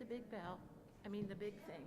the big bell, the big thing.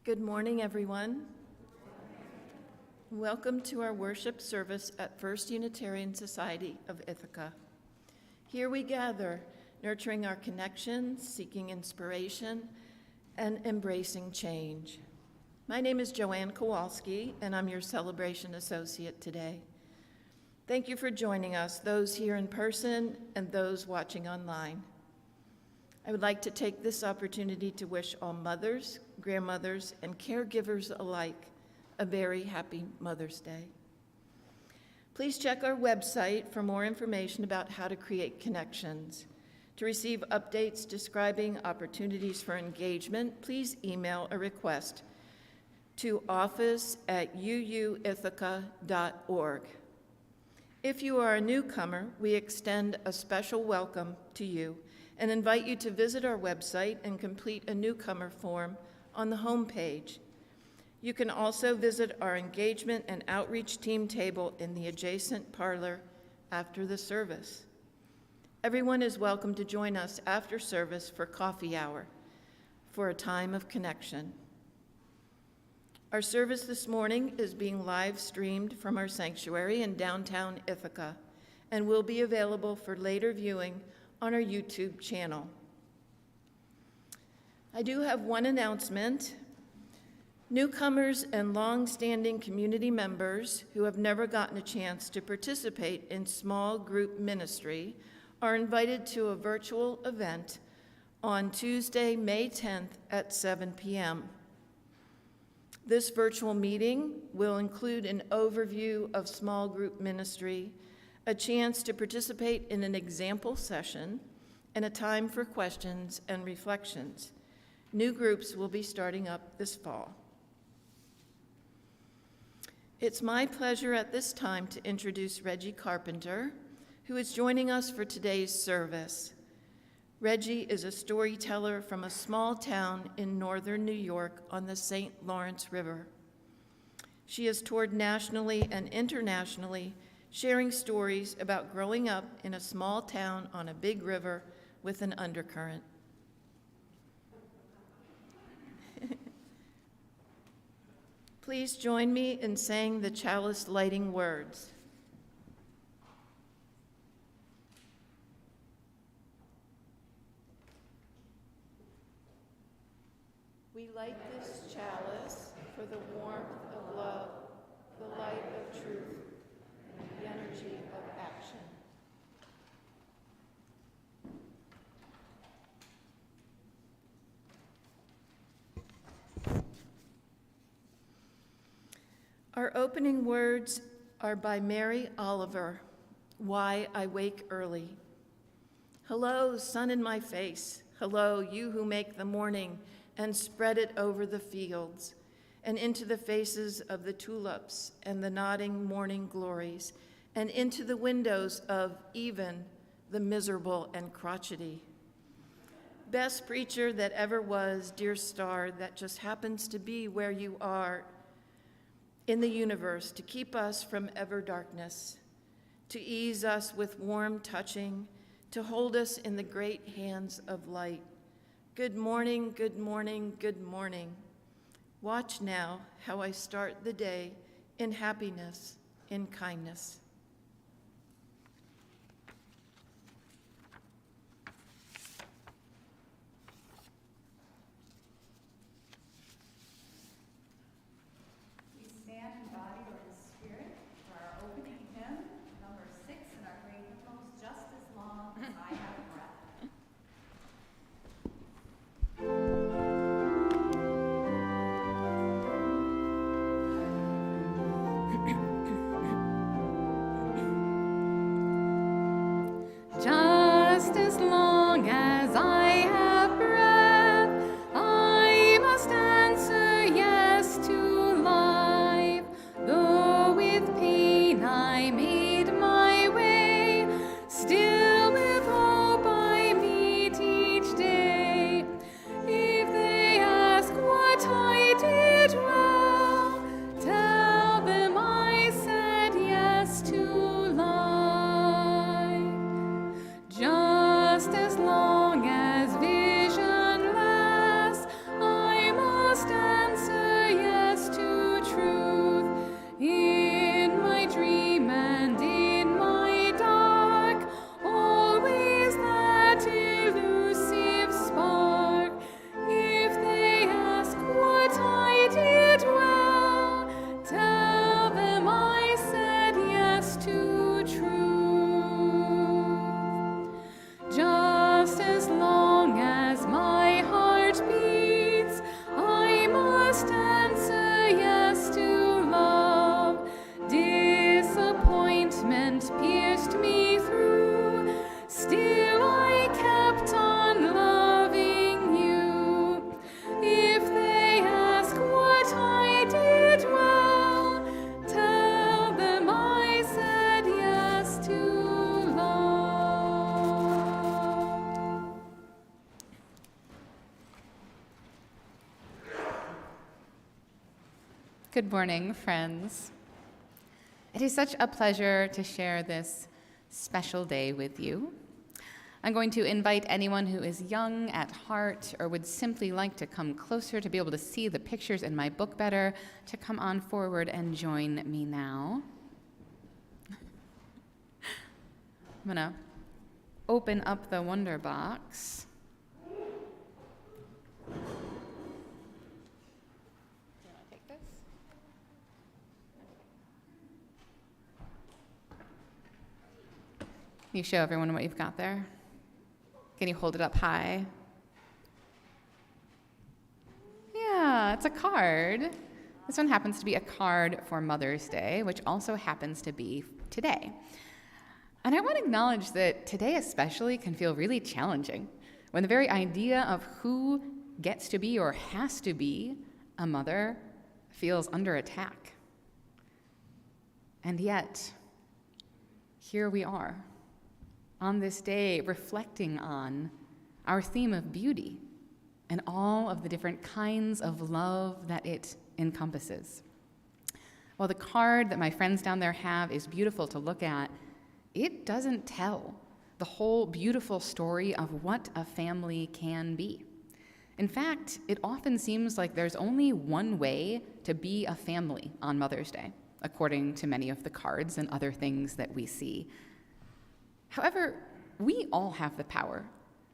Good morning, everyone. Welcome to our worship service at First Unitarian Society of Ithaca. Here we gather, nurturing our connections, seeking inspiration, and embracing change. My name is Joanne Kowalski, and I'm your celebration associate today. Thank you for joining us, those here in person and those watching online. I would like to take this opportunity to wish all mothers, grandmothers, and caregivers alike a very happy Mother's Day. Please check our website for more information about how to create connections. To receive updates describing opportunities for engagement, please email a request to office@uuithaca.org. If you are a newcomer, we extend a special welcome to you and invite you to visit our website and complete a newcomer form on the home page. You can also visit our engagement and outreach team table in the adjacent parlor after the service. Everyone is welcome to join us after service for coffee hour for a time of connection. Our service this morning is being live streamed from our sanctuary in downtown Ithaca and will be available for later viewing on our YouTube channel. I do have one announcement. Newcomers and long-standing community members who have never gotten a chance to participate in small group ministry are invited to a virtual event on Tuesday, May 10th at 7 p.m. This virtual meeting will include an overview of small group ministry, a chance to participate in an example session, and a time for questions and reflections. New groups will be starting up this fall. It's my pleasure at this time to introduce Regi Carpenter, who is joining us for today's service. Regi is a storyteller from a small town in northern New York on the St. Lawrence River. She has toured nationally and internationally, sharing stories about growing up in a small town on a big river with an undercurrent. Please join me in saying the chalice lighting words. We light this chalice for the warmth of love, the light of truth, the energy of action. Our opening words are by Mary Oliver, Why I Wake Early. Hello, sun in my face. Hello, you who make the morning and spread it over the fields and into the faces of the tulips and the nodding morning glories and into the windows of even the miserable and crotchety. Best preacher that ever was, dear star that just happens to be where you are in the universe to keep us from ever darkness, to ease us with warm touching, to hold us in the great hands of light. Good morning, good morning, good morning. Watch now how I start the day in happiness, in kindness. We stand in body or in spirit for our opening hymn, number 6 in our great hymnals, Just as Long as I Have Breath. Good morning, friends. It is such a pleasure to share this special day with you. I'm going to invite anyone who is young at heart or would simply like to come closer to be able to see the pictures in my book better to come on forward and join me now. I'm going to open up the Wonder Box. Can you show everyone what you've got there? Can you hold it up high? Yeah, it's a card. This one happens to be a card for Mother's Day, which also happens to be today. And I want to acknowledge that today especially can feel really challenging when the very idea of who gets to be or has to be a mother feels under attack. And yet, here we are on this day reflecting on our theme of beauty and all of the different kinds of love that it encompasses. While the card that my friends down there have is beautiful to look at, it doesn't tell the whole beautiful story of what a family can be. In fact, it often seems like there's only one way to be a family on Mother's Day, according to many of the cards and other things that we see. However, we all have the power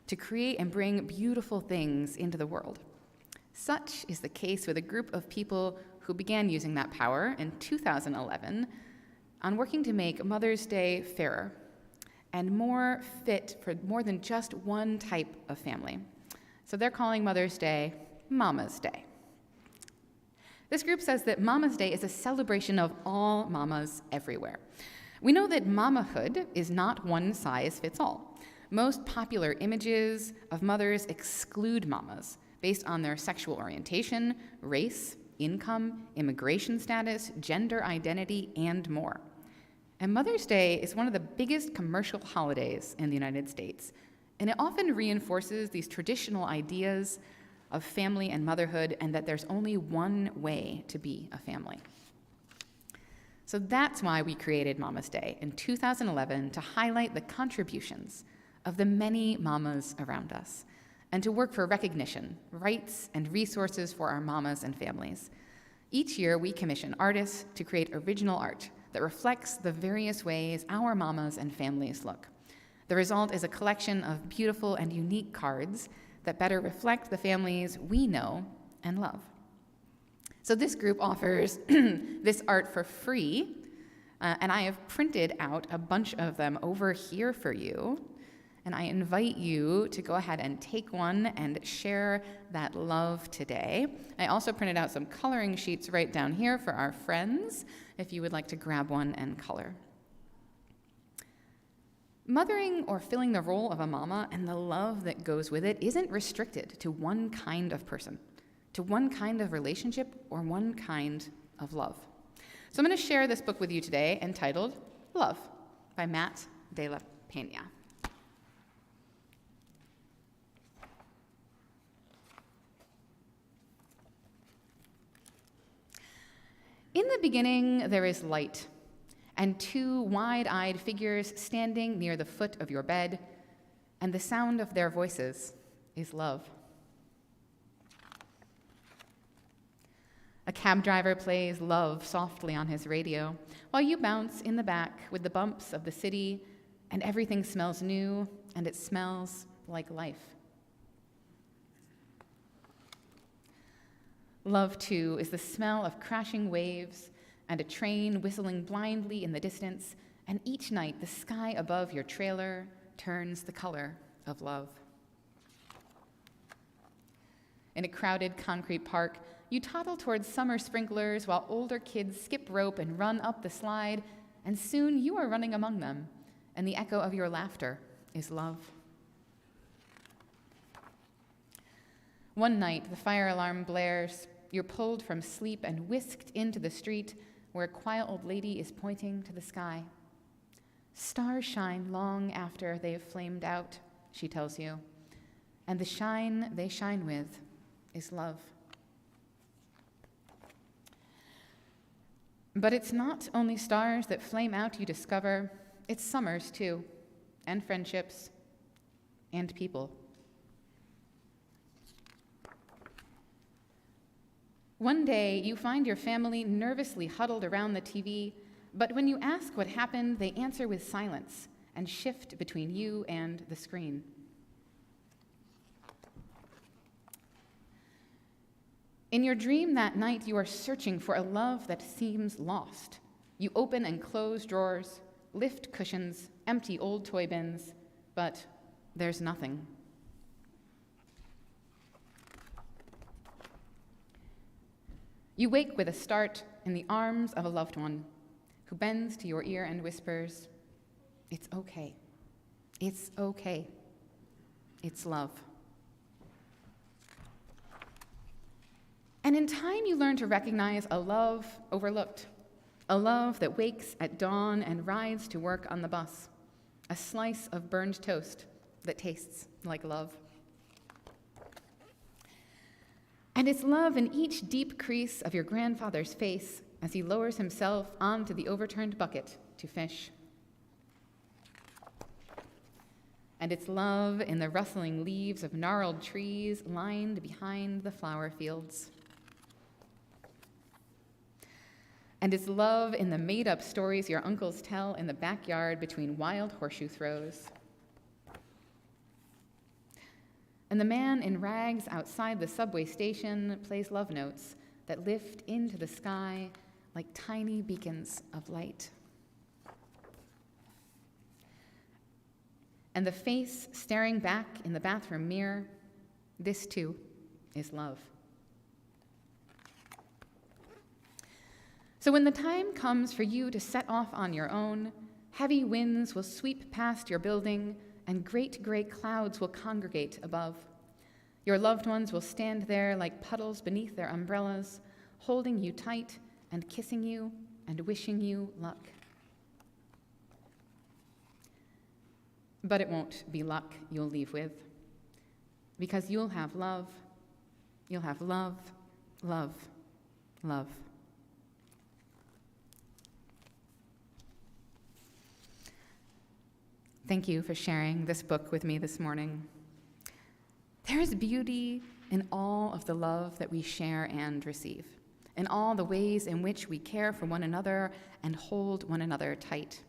to create and bring beautiful things into the world. Such is the case with a group of people who began using that power in 2011 on working to make Mother's Day fairer and more fit for more than just one type of family. So they're calling Mother's Day Mama's Day. This group says that Mama's Day is a celebration of all mamas everywhere. We know that mamahood is not one size fits all. Most popular images of mothers exclude mamas based on their sexual orientation, race, income, immigration status, gender identity, and more. And Mother's Day is one of the biggest commercial holidays in the United States, and it often reinforces these traditional ideas of family and motherhood and that there's only one way to be a family. So that's why we created Mama's Day in 2011 to highlight the contributions of the many mamas around us and to work for recognition, rights, and resources for our mamas and families. Each year, we commission artists to create original art that reflects the various ways our mamas and families look. The result is a collection of beautiful and unique cards that better reflect the families we know and love. So this group offers this art for free, and I have printed out a bunch of them over here for you, and I invite you to go ahead and take one and share that love today. I also printed out some coloring sheets right down here for our friends, if you would like to grab one and color. Mothering or filling the role of a mama and the love that goes with it isn't restricted to one kind of person, to one kind of relationship or one kind of love. So I'm going to share this book with you today entitled Love by Matt de la Peña. In the beginning, there is light, and two wide-eyed figures standing near the foot of your bed, and the sound of their voices is love. A cab driver plays Love softly on his radio, while you bounce in the back with the bumps of the city, and everything smells new, and it smells like life. Love, too, is the smell of crashing waves and a train whistling blindly in the distance, and each night the sky above your trailer turns the color of love. In a crowded concrete park, you toddle towards summer sprinklers while older kids skip rope and run up the slide, and soon you are running among them, and the echo of your laughter is love. One night, the fire alarm blares. You're pulled from sleep and whisked into the street where a quiet old lady is pointing to the sky. Stars shine long after they have flamed out, she tells you, and the shine they shine with is love. But it's not only stars that flame out you discover, it's summers too, and friendships, and people. One day, you find your family nervously huddled around the TV, but when you ask what happened, they answer with silence and shift between you and the screen. In your dream that night, you are searching for a love that seems lost. You open and close drawers, lift cushions, empty old toy bins, but there's nothing. You wake with a start in the arms of a loved one who bends to your ear and whispers, "It's okay. It's okay. It's love." And in time, you learn to recognize a love overlooked, a love that wakes at dawn and rides to work on the bus, a slice of burned toast that tastes like love. And it's love in each deep crease of your grandfather's face as he lowers himself onto the overturned bucket to fish. And it's love in the rustling leaves of gnarled trees lined behind the flower fields. And it's love in the made-up stories your uncles tell in the backyard between wild horseshoe throws. And the man in rags outside the subway station plays love notes that lift into the sky like tiny beacons of light. And the face staring back in the bathroom mirror, this too is love. So when the time comes for you to set off on your own, heavy winds will sweep past your building and great gray clouds will congregate above. Your loved ones will stand there like puddles beneath their umbrellas, holding you tight and kissing you and wishing you luck. But it won't be luck you'll leave with, because you'll have love, love, love. Thank you for sharing this book with me this morning. There is beauty in all of the love that we share and receive, in all the ways in which we care for one another and hold one another tight.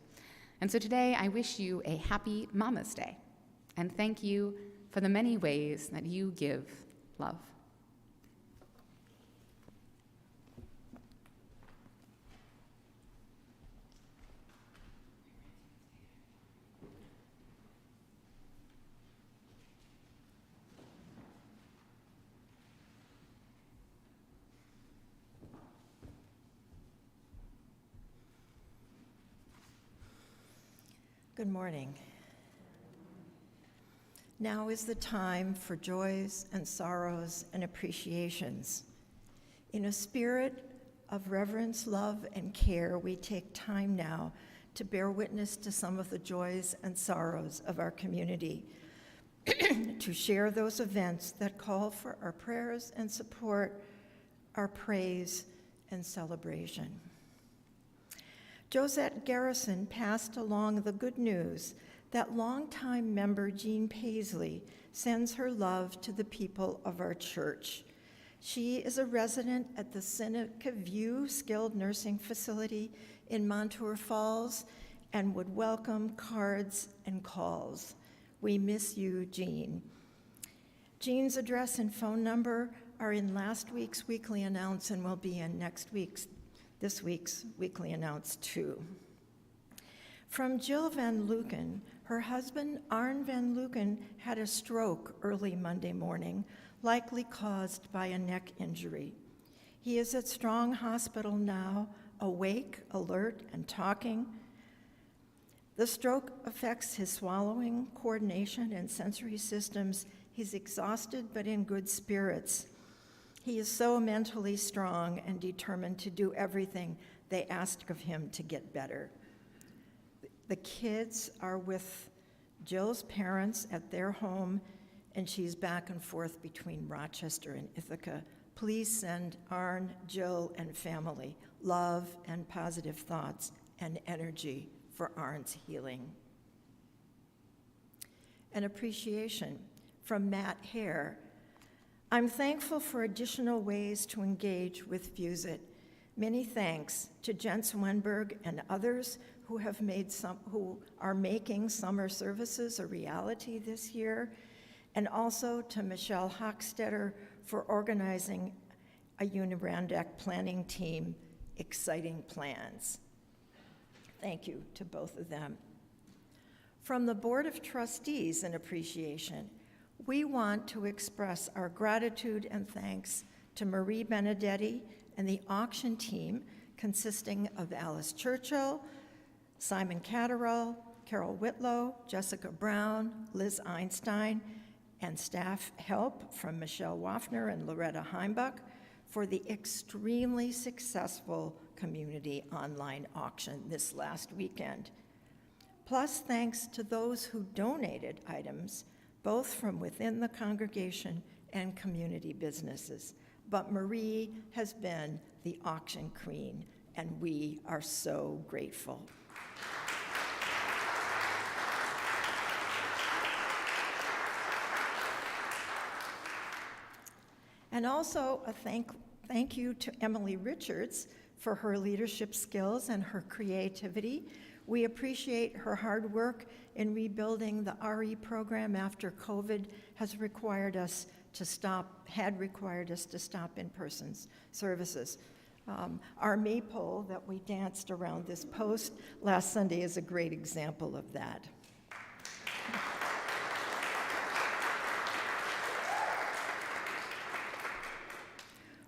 And so today I wish you a happy Mama's Day, and thank you for the many ways that you give love. Good morning. Now is the time for joys and sorrows and appreciations. In a spirit of reverence, love, and care, we take time now to bear witness to some of the joys and sorrows of our community, to share those events that call for our prayers and support, our praise and celebration. Josette Garrison passed along the good news that longtime member Jean Paisley sends her love to the people of our church. She is a resident at the Seneca View Skilled Nursing Facility in Montour Falls and would welcome cards and calls. We miss you, Jean. Jean's address and phone number are in last week's weekly announce and will be in this week's weekly announce too. From Jill Van Luken, her husband Arne Van Luken had a stroke early Monday morning, likely caused by a neck injury. He is at Strong Hospital now, awake, alert, and talking. The stroke affects his swallowing, coordination, and sensory systems. He's exhausted but in good spirits. He is so mentally strong and determined to do everything they ask of him to get better. The kids are with Jill's parents at their home, and she's back and forth between Rochester and Ithaca. Please send Arne, Jill, and family love and positive thoughts and energy for Arn's healing. An appreciation from Matt Hare. I'm thankful for additional ways to engage with FUSIT. Many thanks to Jens Wenberg and others who are making summer services a reality this year, and also to Michelle Hochstetter for organizing a Unirandac planning team, exciting plans. Thank you to both of them. From the Board of Trustees in appreciation, we want to express our gratitude and thanks to Marie Benedetti and the auction team consisting of Alice Churchill, Simon Catterall, Carol Whitlow, Jessica Brown, Liz Einstein, and staff help from Michelle Waffner and Loretta Heimbach for the extremely successful community online auction this last weekend. Plus, thanks to those who donated items, both from within the congregation and community businesses. But Marie has been the auction queen, and we are so grateful. And also a thank you to Emily Richards for her leadership skills and her creativity. We appreciate her hard work in rebuilding the RE program after COVID had required us to stop in-person services. Our maypole that we danced around this post last Sunday is a great example of that.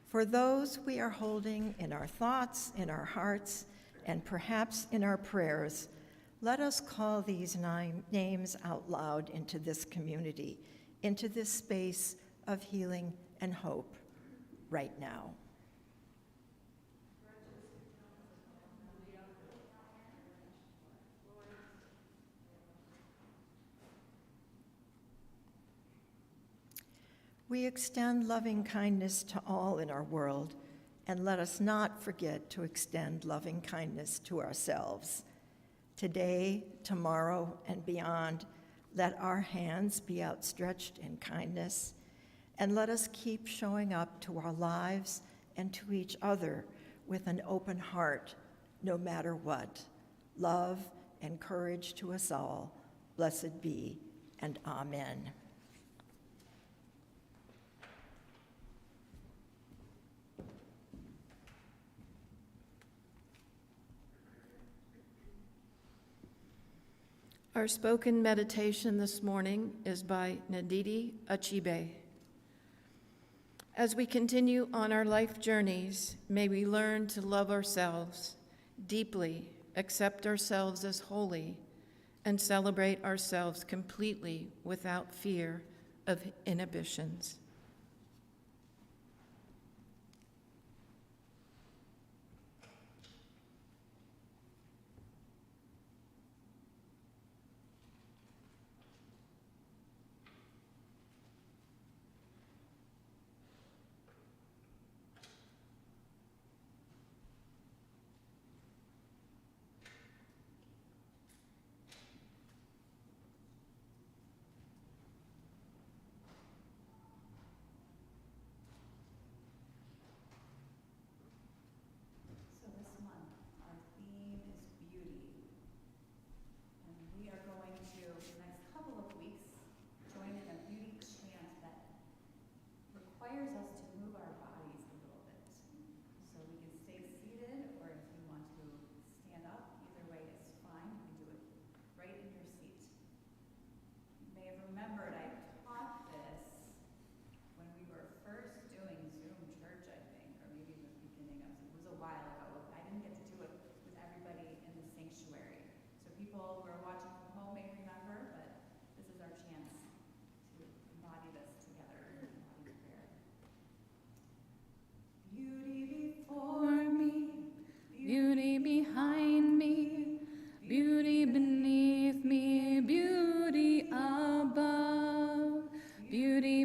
For those we are holding in our thoughts, in our hearts, and perhaps in our prayers, let us call these names out loud into this community, into this space of healing and hope right now. We extend loving kindness to all in our world, and let us not forget to extend loving kindness to ourselves. Today, tomorrow, and beyond, let our hands be outstretched in kindness, and let us keep showing up to our lives and to each other with an open heart, no matter what. Love and courage to us all. Blessed be, and amen. Our spoken meditation this morning is by Naditi Achibe. As we continue on our life journeys, may we learn to love ourselves deeply, accept ourselves as holy, and celebrate ourselves completely without fear of inhibitions.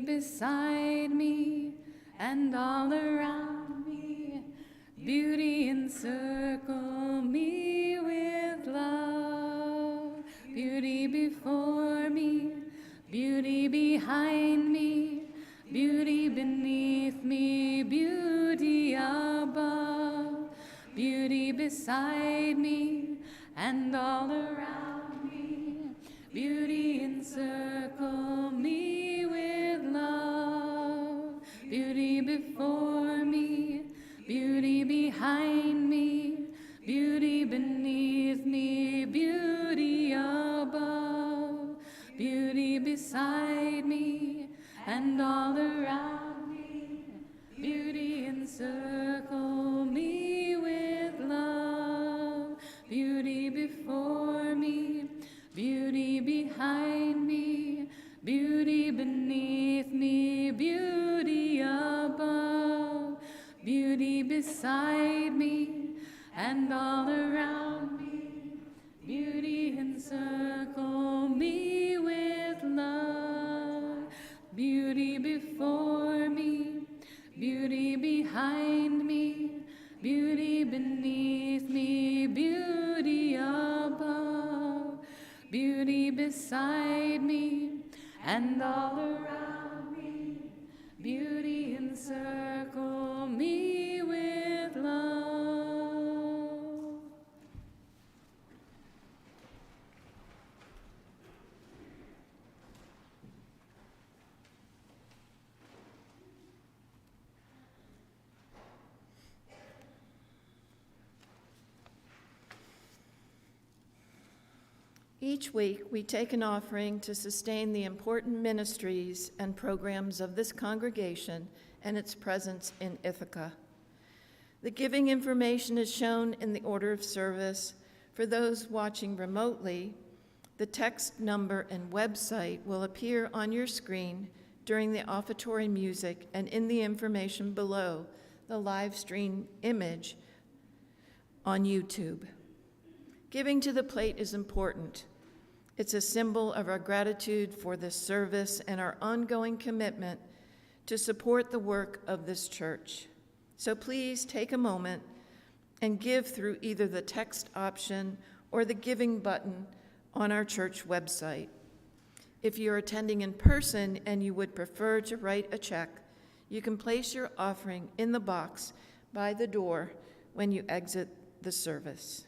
Beside me and all around me, beauty in beside me and all around me. Beauty encircle me with love. Beauty before me, beauty behind me, beauty beneath me, beauty above. Beauty beside me and all around me. Beauty encircle me with love. Beauty before me, beauty behind me, beauty beneath me, beauty above. Beauty beside me and all around me. Beauty encircle me with love. Beauty before me, beauty behind me, beauty beneath me, beauty above. Beauty beside me and all around me. Beauty encircle me with love. Each week, we take an offering to sustain the important ministries and programs of this congregation and its presence in Ithaca. The giving information is shown in the order of service. For those watching remotely, the text number and website will appear on your screen during the offertory music and in the information below the live stream image on YouTube. Giving to the plate is important. It's a symbol of our gratitude for this service and our ongoing commitment to support the work of this church. So please take a moment and give through either the text option or the giving button on our church website. If you're attending in person and you would prefer to write a check, you can place your offering in the box by the door when you exit the service.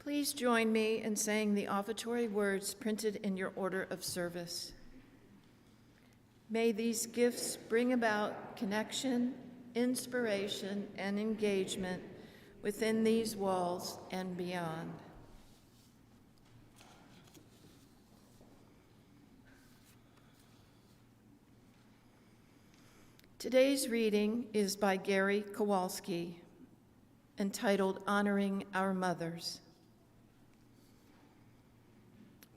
Please join me in saying the offertory words printed in your order of service. May these gifts bring about connection, inspiration, and engagement within these walls and beyond. Today's reading is by Gary Kowalski, entitled Honoring Our Mothers.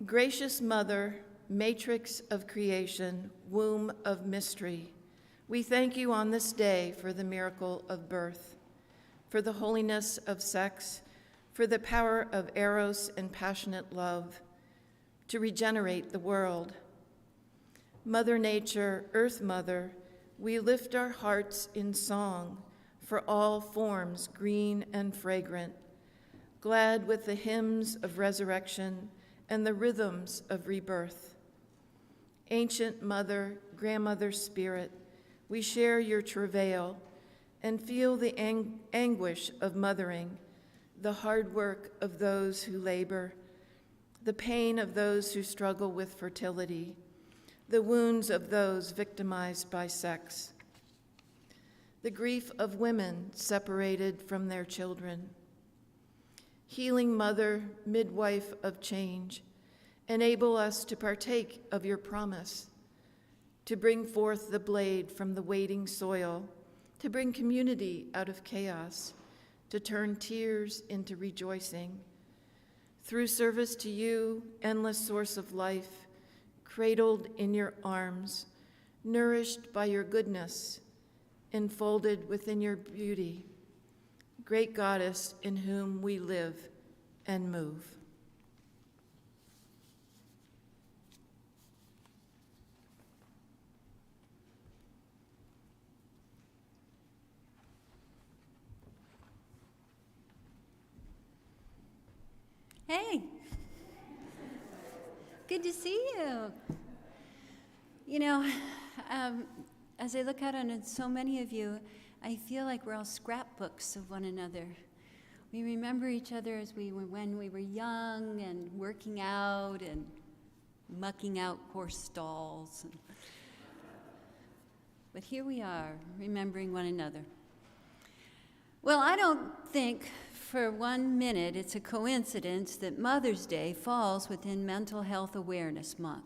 Gracious Mother, matrix of creation, womb of mystery, we thank you on this day for the miracle of birth, for the holiness of sex, for the power of eros and passionate love, to regenerate the world. Mother Nature, Earth Mother, we lift our hearts in song for all forms green and fragrant, glad with the hymns of resurrection and the rhythms of rebirth. Ancient Mother, Grandmother Spirit, we share your travail and feel the anguish of mothering, the hard work of those who labor, the pain of those who struggle with fertility, the wounds of those victimized by sex, the grief of women separated from their children. Healing Mother, midwife of change, enable us to partake of your promise, to bring forth the blade from the waiting soil, to bring community out of chaos, to turn tears into rejoicing. Through service to you, endless source of life, cradled in your arms, nourished by your goodness, enfolded within your beauty, great goddess in whom we live and move. Hey, good to see you. You know, as I look out on so many of you, I feel like we're all scrapbooks of one another. We remember each other as when we were young and working out and mucking out course stalls. But here we are, remembering one another. Well, I don't think for 1 minute it's a coincidence that Mother's Day falls within Mental Health Awareness Month.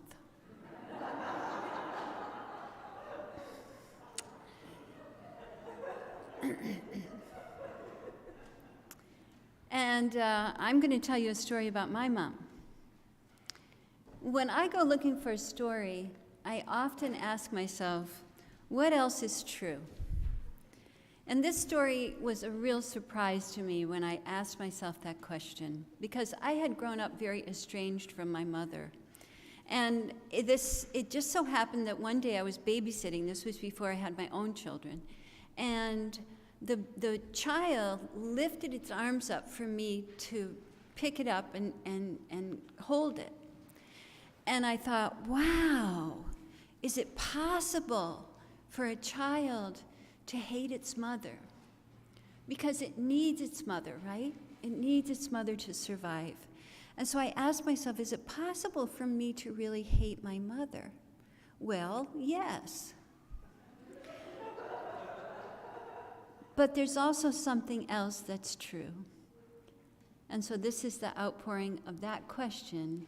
And I'm going to tell you a story about my mom. When I go looking for a story, I often ask myself, what else is true? And this story was a real surprise to me when I asked myself that question, because I had grown up very estranged from my mother. And it just so happened that one day I was babysitting. This was before I had my own children. And the child lifted its arms up for me to pick it up and hold it. And I thought, wow, is it possible for a child to hate its mother? Because it needs its mother, right? It needs its mother to survive. And so I asked myself, is it possible for me to really hate my mother? Well, yes. But there's also something else that's true. And so this is the outpouring of that question.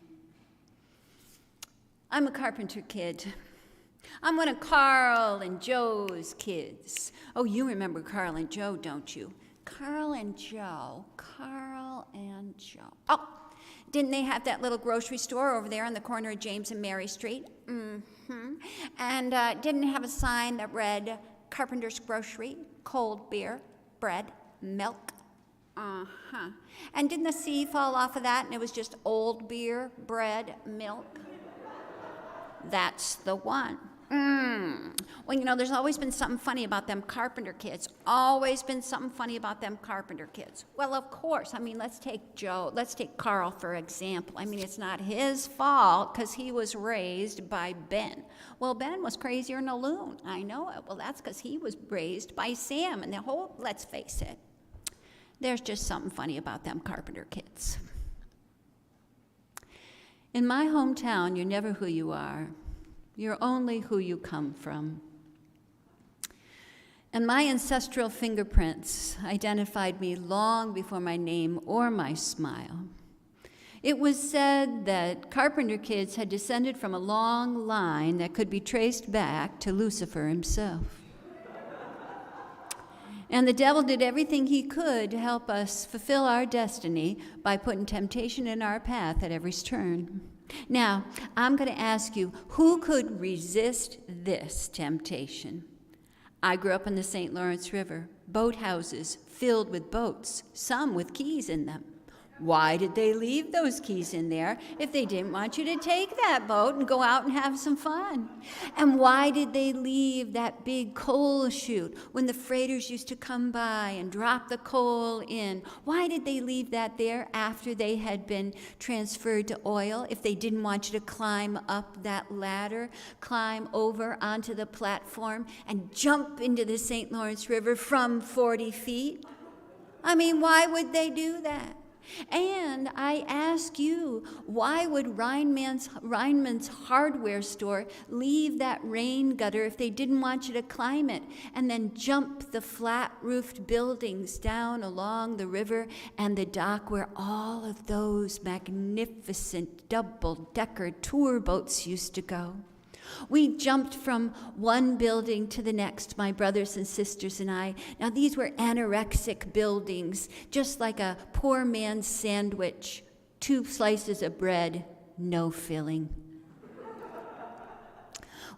I'm a Carpenter kid. I'm one of Carl and Joe's kids. Oh, you remember Carl and Joe, don't you? Carl and Joe. Oh, didn't they have that little grocery store over there on the corner of James and Mary Street? Mm-hmm. And didn't it have a sign that read, Carpenter's Grocery, cold beer, bread, milk? Uh-huh. And didn't the C fall off of that and it was just old beer, bread, milk? That's the one. Well, you know, there's always been something funny about them Carpenter kids. Always been something funny about them Carpenter kids. Well, of course. I mean, let's take Carl, for example. I mean, it's not his fault because he was raised by Ben. Well, Ben was crazier than a loon. I know it. Well, that's because he was raised by Sam. And let's face it, there's just something funny about them Carpenter kids. In my hometown, you're never who you are. You're only who you come from. And my ancestral fingerprints identified me long before my name or my smile. It was said that Carpenter kids had descended from a long line that could be traced back to Lucifer himself. And the devil did everything he could to help us fulfill our destiny by putting temptation in our path at every turn. Now, I'm going to ask you, who could resist this temptation? I grew up on the St. Lawrence River, boathouses filled with boats, some with keys in them. Why did they leave those keys in there if they didn't want you to take that boat and go out and have some fun? And why did they leave that big coal chute when the freighters used to come by and drop the coal in? Why did they leave that there after they had been transferred to oil if they didn't want you to climb up that ladder, climb over onto the platform, and jump into the St. Lawrence River from 40 feet? I mean, why would they do that? And I ask you, why would Reinman's hardware store leave that rain gutter if they didn't want you to climb it and then jump the flat-roofed buildings down along the river and the dock where all of those magnificent double-decker tour boats used to go? We jumped from one building to the next, my brothers and sisters and I. Now, these were anorexic buildings, just like a poor man's sandwich, 2 slices of bread, no filling.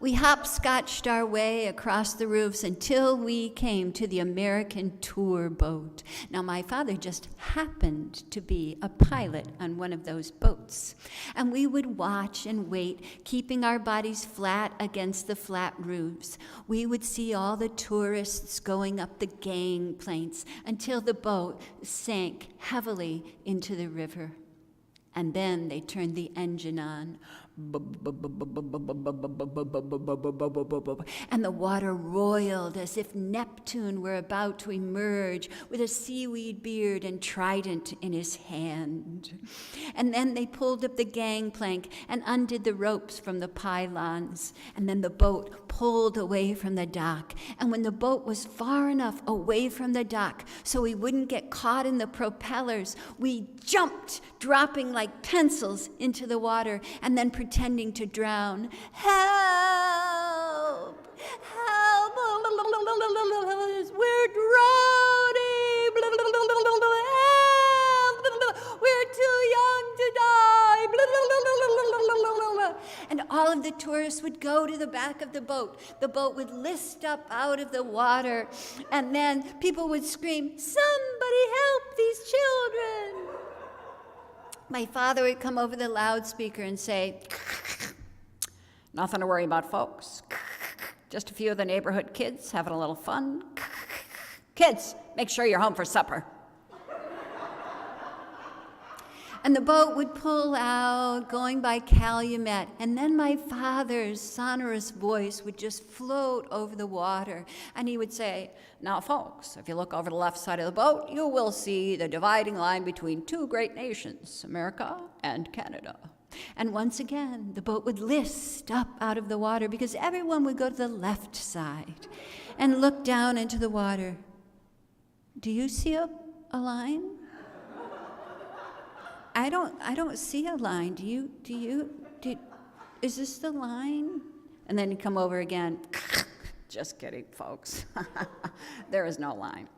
We hopscotched our way across the roofs until we came to the American tour boat. Now, my father just happened to be a pilot on one of those boats. And we would watch and wait, keeping our bodies flat against the flat roofs. We would see all the tourists going up the gangplanks until the boat sank heavily into the river. And then they turned the engine on. And the water roiled as if Neptune were about to emerge with a seaweed beard and trident in his hand. And then they pulled up the gangplank and undid the ropes from the pylons. And then the boat pulled away from the dock. And when the boat was far enough away from the dock so we wouldn't get caught in the propellers, we jumped, dropping like pencils into the water and then pretending to drown. Help! Help! We're drowning! Help! We're too young to die! And all of the tourists would go to the back of the boat. The boat would list up out of the water, and then people would scream, "Somebody help these children!" My father would come over the loudspeaker and say, "Nothing to worry about, folks. Just a few of the neighborhood kids having a little fun. Kids, make sure you're home for supper." And the boat would pull out, going by Calumet, and then my father's sonorous voice would just float over the water, and he would say, "Now, folks, if you look over the left side of the boat, you will see the dividing line between 2 great nations, America and Canada." And once again, the boat would list up out of the water because everyone would go to the left side and look down into the water. Do you see a line? I don't see a line. Do you? Is this the line? And then he'd come over again. Just kidding, folks. There is no line.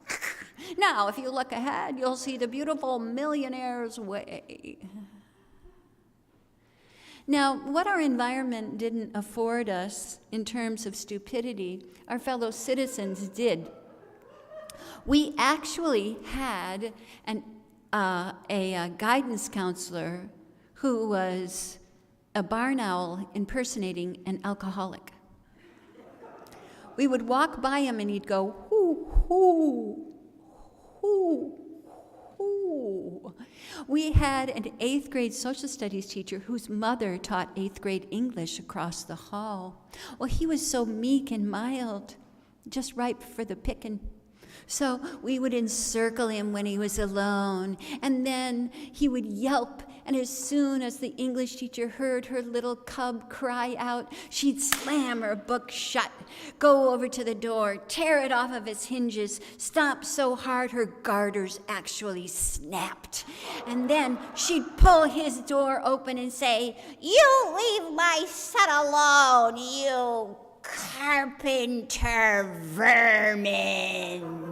Now, if you look ahead, you'll see the beautiful Millionaire's Way. Now, what our environment didn't afford us in terms of stupidity, our fellow citizens did. We actually had a guidance counselor who was a barn owl impersonating an alcoholic. We would walk by him and he'd go, "Hoo, hoo, hoo, hoo." We had an 8th grade social studies teacher whose mother taught 8th grade English across the hall. Well, he was so meek and mild, just ripe for the picking. So we would encircle him when he was alone, and then he would yelp, and as soon as the English teacher heard her little cub cry out, she'd slam her book shut, go over to the door, tear it off of its hinges, stomp so hard her garters actually snapped. And then she'd pull his door open and say, "You leave my son alone, you carpenter vermin."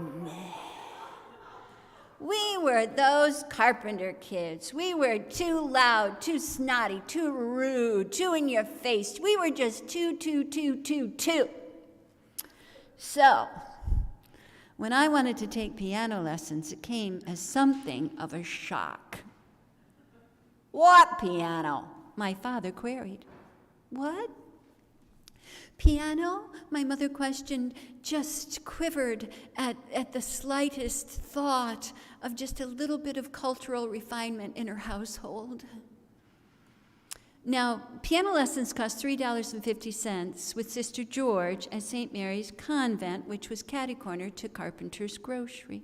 We were those carpenter kids. We were too loud, too snotty, too rude, too in your face. We were just too. So, when I wanted to take piano lessons, it came as something of a shock. "What piano?" my father queried. "What? Piano?" my mother questioned, just quivered at the slightest thought of just a little bit of cultural refinement in her household. Now, piano lessons cost $3.50 with Sister George at St. Mary's Convent, which was catty-corner to Carpenter's Grocery.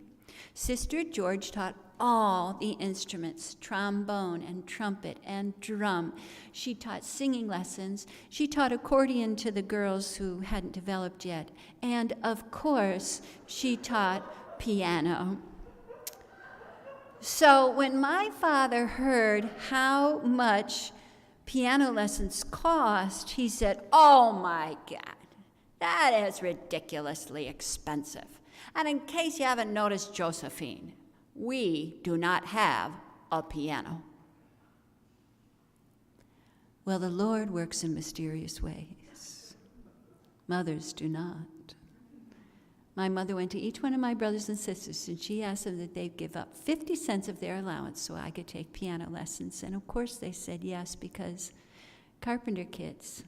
Sister George taught all the instruments, trombone and trumpet and drum. She taught singing lessons. She taught accordion to the girls who hadn't developed yet. And of course, she taught piano. So when my father heard how much piano lessons cost, he said, "Oh my God, that is ridiculously expensive. And in case you haven't noticed, Josephine, we do not have a piano." Well, the Lord works in mysterious ways. Mothers do not. My mother went to each one of my brothers and sisters, and she asked them that they'd give up 50 cents of their allowance so I could take piano lessons. And of course they said yes, because carpenter kids,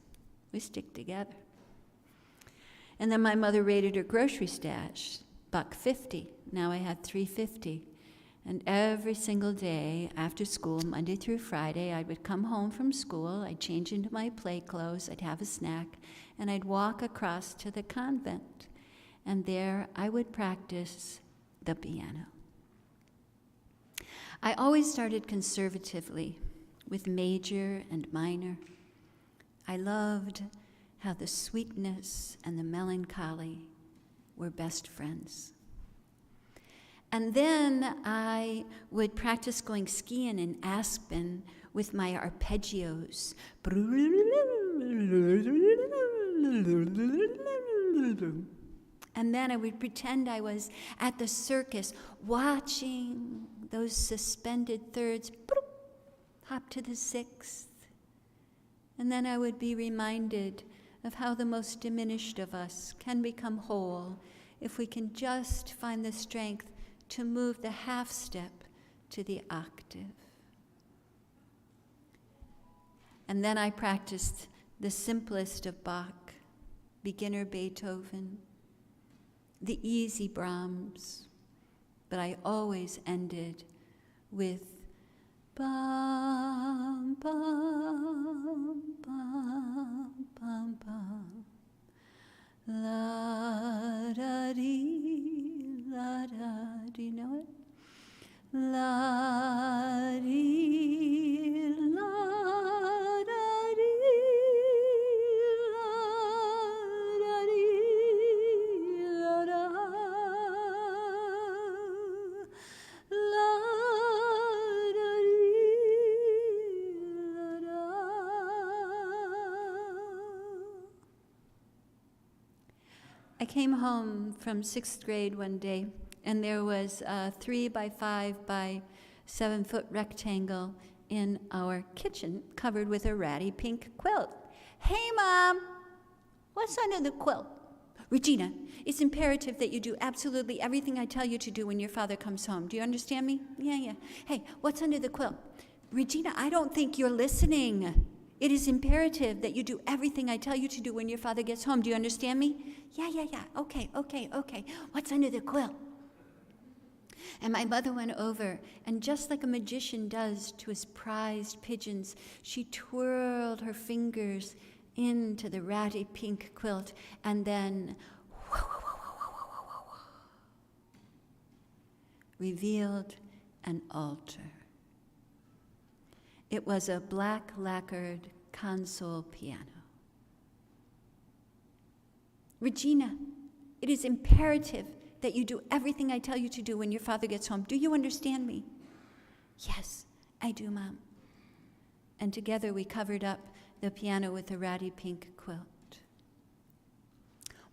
we stick together. And then my mother raided her grocery stash, $1.50. Now I had $3.50. And every single day after school, Monday through Friday, I would come home from school, I'd change into my play clothes, I'd have a snack, and I'd walk across to the convent. And there I would practice the piano. I always started conservatively with major and minor. I loved how the sweetness and the melancholy were best friends. And then I would practice going skiing in Aspen with my arpeggios. And then I would pretend I was at the circus watching those suspended thirds hop to the sixth. And then I would be reminded of how the most diminished of us can become whole if we can just find the strength to move the half step to the octave. And then I practiced the simplest of Bach, beginner Beethoven, the easy Brahms, but I always ended with bum, bum, bum, bum, bum, la da dee, la da. Do you know it? La dee, la da dee, la da dee, la da, la da dee, la da. I came home from 6th grade one day, and there was a 3 by 5 by 7 foot rectangle in our kitchen covered with a ratty pink quilt. "Hey, Mom, what's under the quilt?" "Regina, it's imperative that you do absolutely everything I tell you to do when your father comes home. Do you understand me?" Yeah. "Hey, what's under the quilt?" "Regina, I don't think you're listening. It is imperative that you do everything I tell you to do when your father gets home. Do you understand me?" Yeah. Okay. What's under the quilt?" And my mother went over, and just like a magician does to his prized pigeons, she twirled her fingers into the ratty pink quilt, and then revealed an altar. It was a black lacquered console piano. Regina, it is imperative that you do everything I tell you to do when your father gets home. Do you understand me? Yes, I do, Mom. And together we covered up the piano with a ratty pink quilt.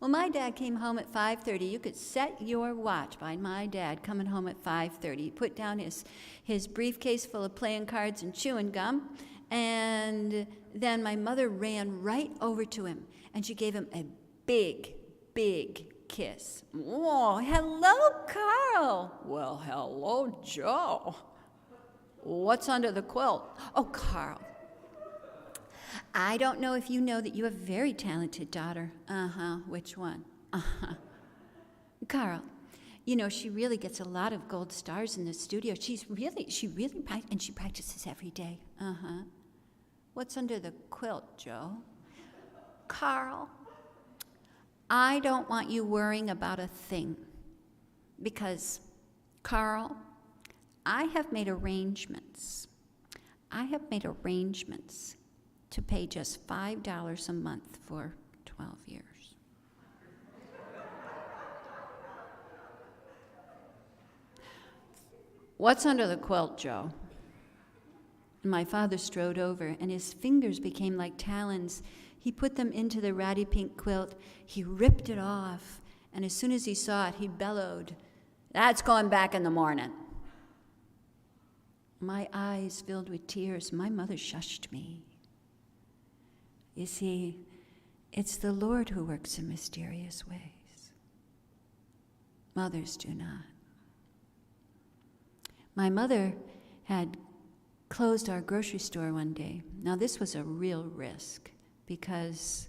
Well, my dad came home at 5:30. You could set your watch by my dad coming home at 5:30. He put down his briefcase full of playing cards and chewing gum, and then my mother ran right over to him, and she gave him a big, big kiss. Oh, hello, Carl. Well, hello, Joe. What's under the quilt? Oh, Carl. I don't know if you know that you have a very talented daughter. Which one? Carl, you know, she really gets a lot of gold stars in the studio. She practices every day. What's under the quilt, Joe? Carl, I don't want you worrying about a thing. Because, Carl, I have made arrangements to pay just $5 a month for 12 years. What's under the quilt, Joe? My father strode over, and his fingers became like talons. He put them into the ratty pink quilt. He ripped it off, and as soon as he saw it, he bellowed, "That's going back in the morning." My eyes filled with tears. My mother shushed me. You see, it's the Lord who works in mysterious ways. Mothers do not. My mother had closed our grocery store one day. Now, this was a real risk because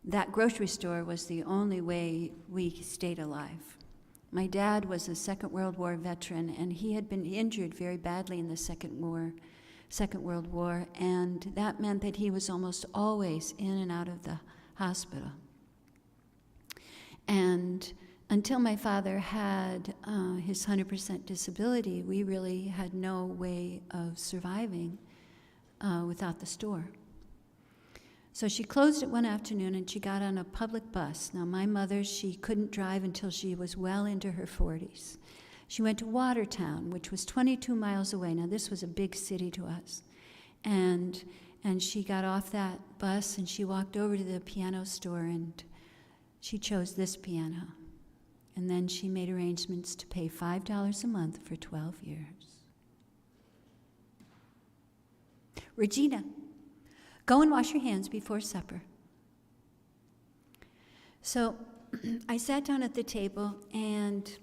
that grocery store was the only way we stayed alive. My dad was a Second World War veteran, and he had been injured very badly in the Second World War, and that meant that he was almost always in and out of the hospital. And until my father had his 100% disability, we really had no way of surviving without the store. So she closed it one afternoon, and she got on a public bus. Now, my mother, she couldn't drive until she was well into her 40s. She went to Watertown, which was 22 miles away. Now, this was a big city to us. And she got off that bus, and she walked over to the piano store, and she chose this piano. And then she made arrangements to pay $5 a month for 12 years. Regina, go and wash your hands before supper. So I sat down at the table, and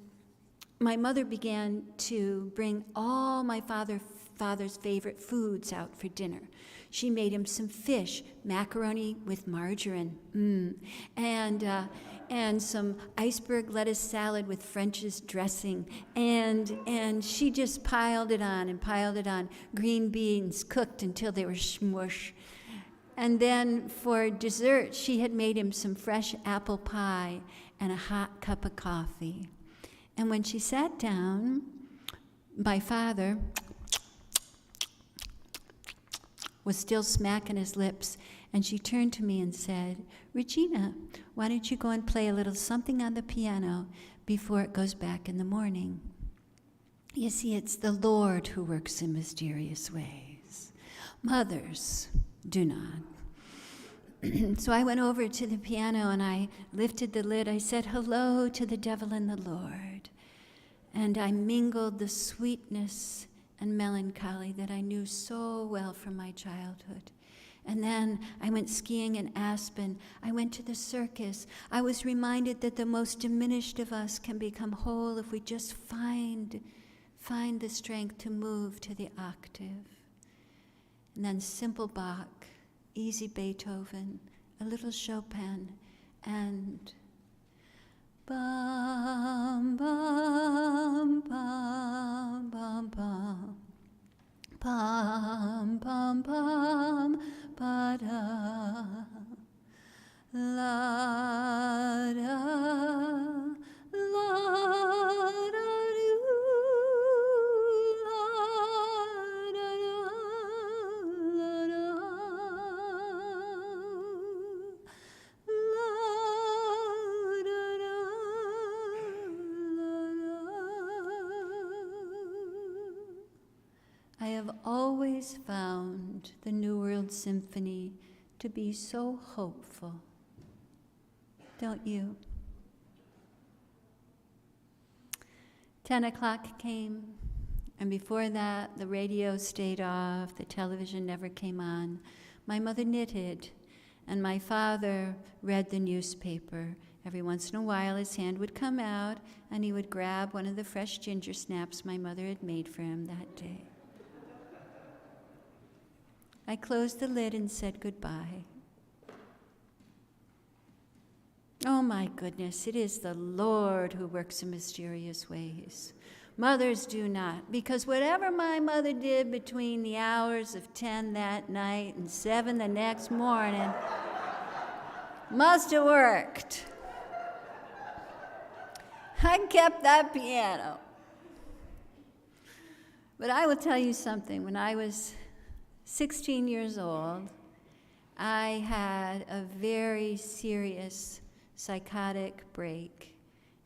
my mother began to bring all my father's favorite foods out for dinner. She made him some fish, macaroni with margarine, and some iceberg lettuce salad with French's dressing, and she just piled it on and piled it on. Green beans cooked until they were smush. And then for dessert, she had made him some fresh apple pie and a hot cup of coffee. And when she sat down, my father was still smacking his lips, and she turned to me and said, "Regina, why don't you go and play a little something on the piano before it goes back in the morning?" You see, it's the Lord who works in mysterious ways. Mothers do not. So I went over to the piano, and I lifted the lid. I said, "Hello to the devil and the Lord." And I mingled the sweetness and melancholy that I knew so well from my childhood. And then I went skiing in Aspen. I went to the circus. I was reminded that the most diminished of us can become whole if we just find the strength to move to the octave. And then simple Bach, easy Beethoven, a little Chopin, and bum, bum, bum, bum, bum. Bum, bum, bum, ba-da, la-da, la-da-doo. always found the New World Symphony to be so hopeful. Don't you? 10 o'clock came, and before that, the radio stayed off, the television never came on. My mother knitted, and my father read the newspaper. Every once in a while, his hand would come out, and he would grab one of the fresh ginger snaps my mother had made for him that day. I closed the lid and said goodbye. Oh my goodness, it is the Lord who works in mysterious ways. Mothers do not, because whatever my mother did between the hours of 10 that night and 7 the next morning must have worked. I kept that piano. But I will tell you something. When I was 16 years old, I had a very serious psychotic break,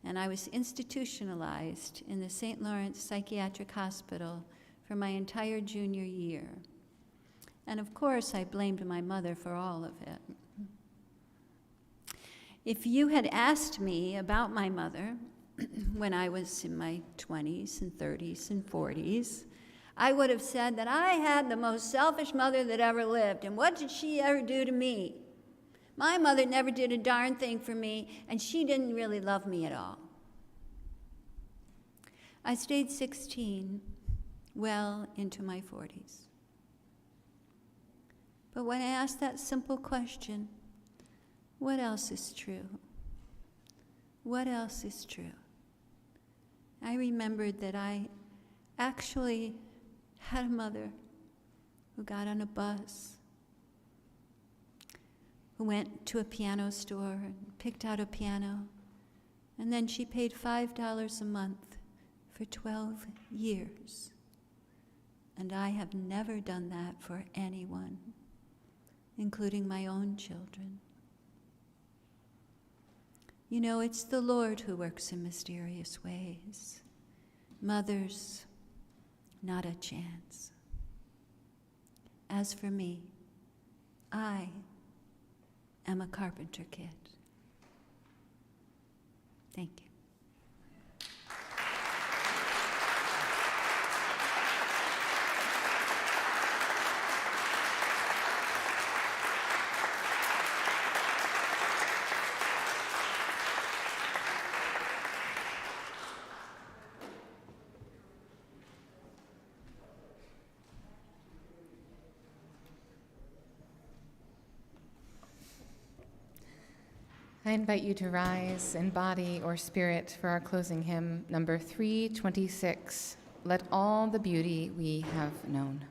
and I was institutionalized in the St. Lawrence Psychiatric Hospital for my entire junior year. And of course, I blamed my mother for all of it. If you had asked me about my mother when I was in my 20s and 30s and 40s, I would have said that I had the most selfish mother that ever lived, and what did she ever do to me? My mother never did a darn thing for me, and she didn't really love me at all. I stayed 16 well into my 40s. But when I asked that simple question, what else is true? What else is true? I remembered that I actually had a mother who got on a bus, who went to a piano store and picked out a piano, and then she paid $5 a month for 12 years. And I have never done that for anyone, including my own children. You know, it's the Lord who works in mysterious ways. Mothers, not a chance. As for me, I am a carpenter kid. Thank you. I invite you to rise in body or spirit for our closing hymn, number 326, Let All the Beauty We Have Known.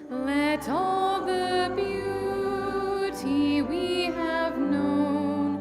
Let all the beauty we have known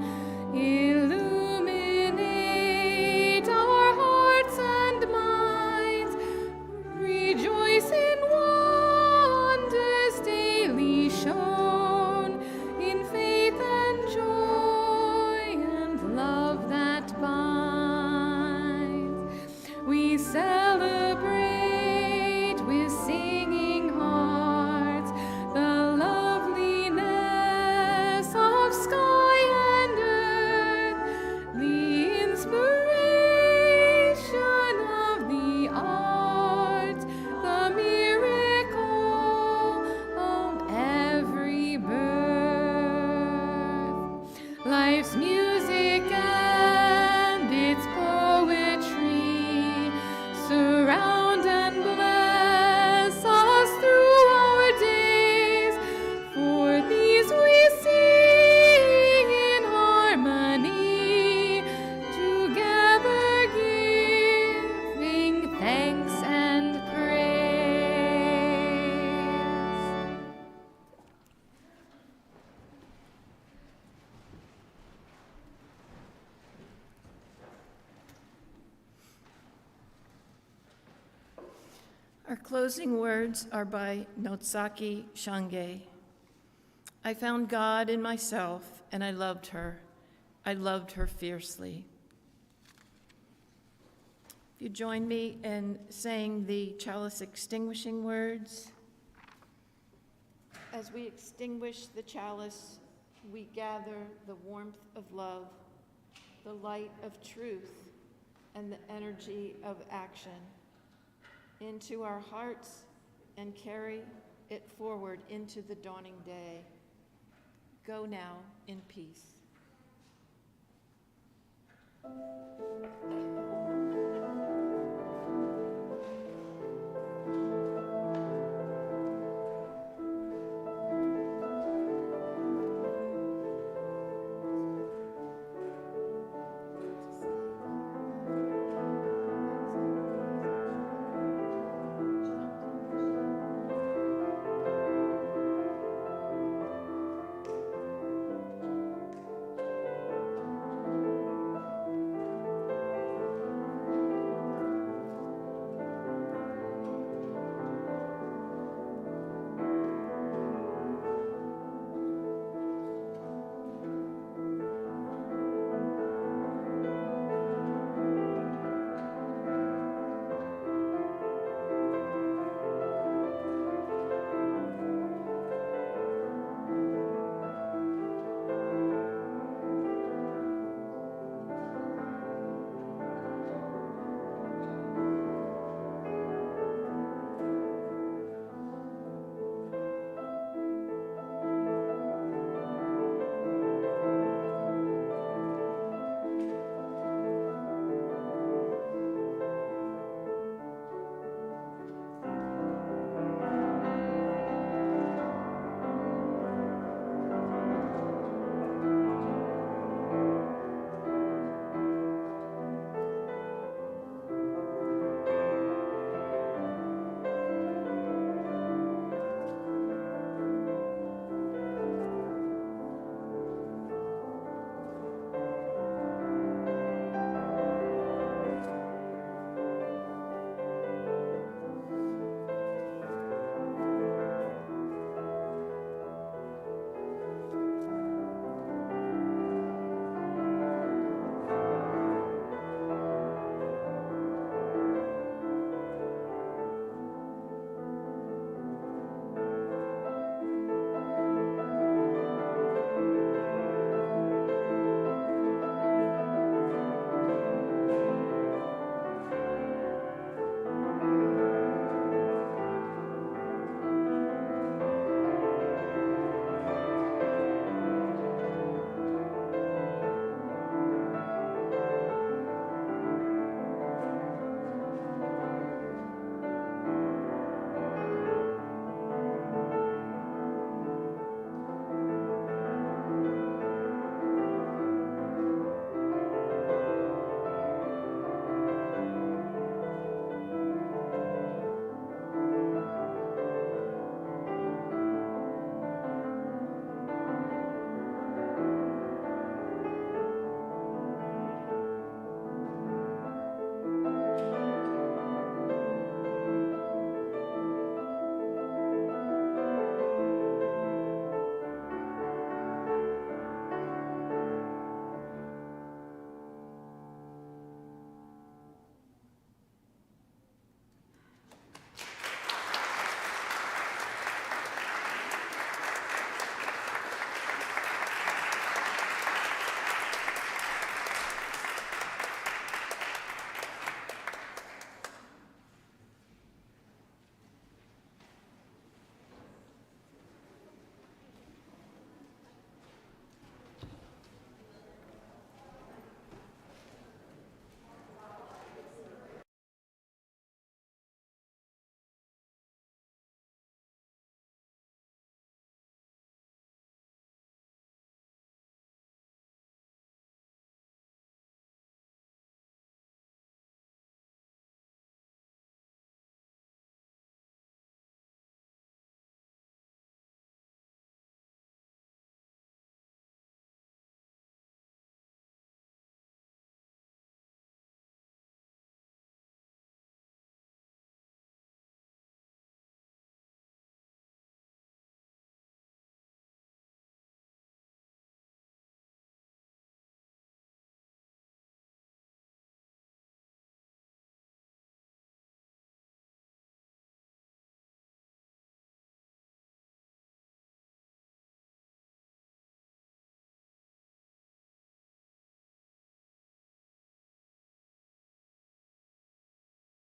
Our closing words are by Notsaki Shange. I found God in myself, and I loved her. I loved her fiercely. If you join me in saying the chalice extinguishing words. As we extinguish the chalice, we gather the warmth of love, the light of truth, and the energy of action into our hearts and carry it forward into the dawning day. Go now in peace.